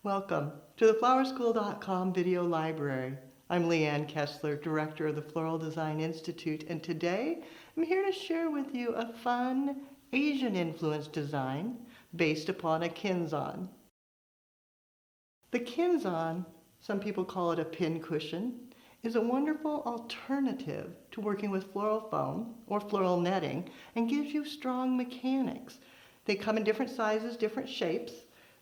Welcome to the flowerschool.com video library. I'm Leanne Kessler, Director of the Floral Design Institute, and today I'm here to share with you a fun Asian-influenced design based upon a Kenzan. The Kenzan, some people call it a pin cushion, is a wonderful alternative to working with floral foam or floral netting and gives you strong mechanics. They come in different sizes, different shapes.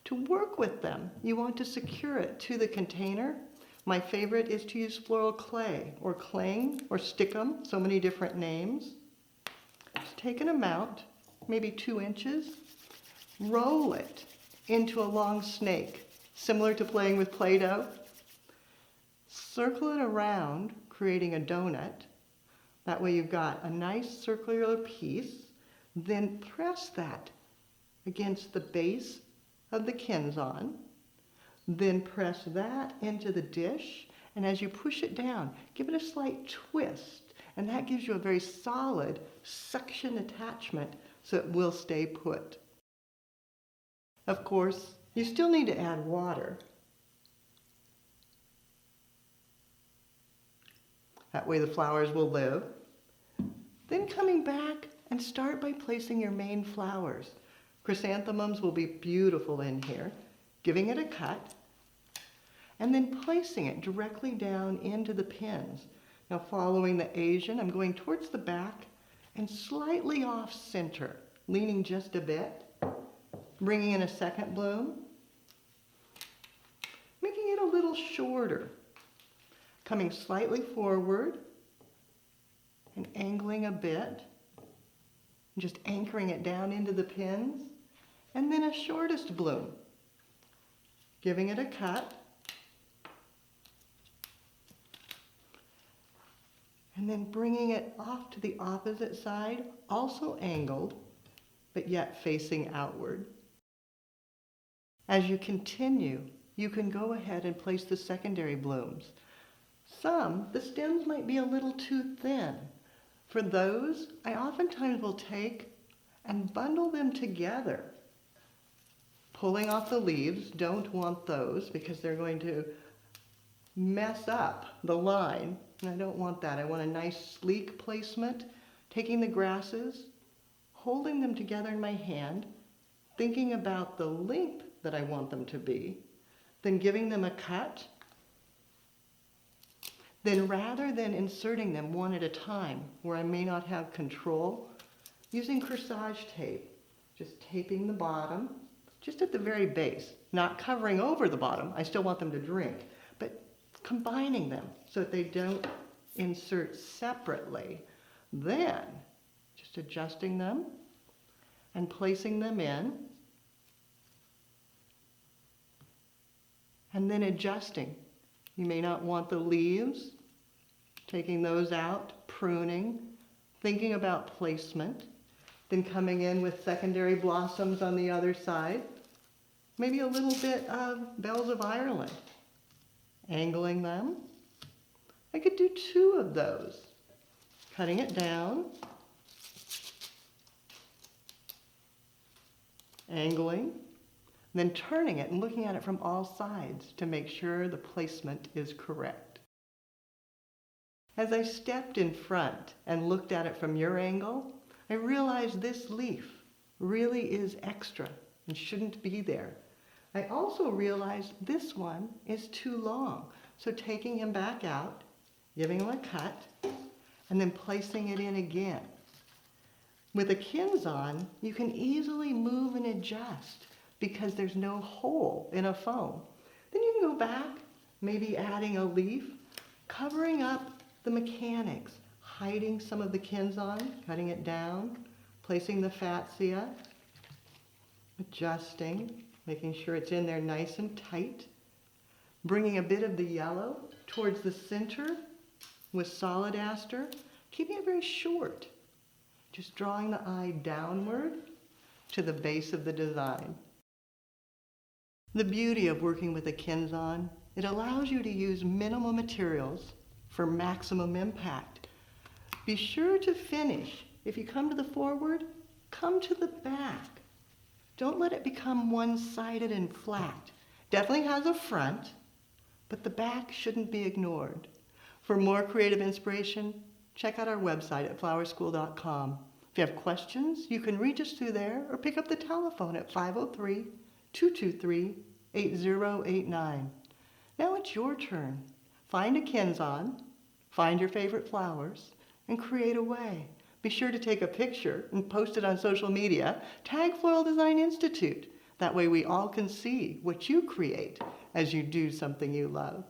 To work with them, you want to secure it to the container. My favorite is to use floral clay or cling or stickum, so many different names. Just take an amount, maybe 2 inches, roll it into a long snake, similar to playing with Play-Doh. Circle it around, creating a donut. That way you've got a nice circular piece. Then press that against the base of the Kenzan. Then press that into the dish, and as you push it down, give it a slight twist, and that gives you a very solid suction attachment so it will stay put. Of course, you still need to add water. That way the flowers will live. Then coming back and start by placing your main flowers. Chrysanthemums will be beautiful in here. Giving it a cut and then placing it directly down into the pins. Now following the Asian, I'm going towards the back and slightly off center, leaning just a bit, bringing in a second bloom, making it a little shorter, coming slightly forward and angling a bit, just anchoring it down into the pins, and then a shortest bloom, giving it a cut, and then bringing it off to the opposite side, also angled, but yet facing outward. As you continue, you can go ahead and place the secondary blooms. The stems might be a little too thin. For those, I oftentimes will take and bundle them together. Pulling off the leaves, don't want those because they're going to mess up the line. And I don't want that. I want a nice sleek placement. Taking the grasses, holding them together in my hand, thinking about the length that I want them to be, then giving them a cut. Then rather than inserting them one at a time, where I may not have control, using corsage tape, just taping the bottom, just at the very base, not covering over the bottom. I still want them to drink, but combining them so that they don't insert separately. Then, just adjusting them and placing them in, and then adjusting. You may not want the leaves, taking those out, pruning, thinking about placement, then coming in with secondary blossoms on the other side, maybe a little bit of Bells of Ireland, angling them. I could do 2 of those, cutting it down, angling, then turning it and looking at it from all sides to make sure the placement is correct. As I stepped in front and looked at it from your angle, I realized this leaf really is extra and shouldn't be there. I also realized this one is too long, so taking him back out, giving him a cut, and then placing it in again. With a Kenzan, you can easily move and adjust because there's no hole in a foam. Then you can go back, maybe adding a leaf, covering up the mechanics, hiding some of the Kenzan, cutting it down, placing the fascia, adjusting, making sure it's in there nice and tight, bringing a bit of the yellow towards the center with solid aster, keeping it very short, just drawing the eye downward to the base of the design. The beauty of working with a Kenzan, it allows you to use minimal materials for maximum impact. Be sure to finish. If you come to the forward, come to the back. Don't let it become one-sided and flat. Definitely has a front, but the back shouldn't be ignored. For more creative inspiration, check out our website at flowerschool.com. If you have questions, you can reach us through there or pick up the telephone at 503-223-8089. Now it's your turn. Find a Kenzan, find your favorite flowers, and create away. Be sure to take a picture and post it on social media. Tag Floral Design Institute. That way we all can see what you create as you do something you love.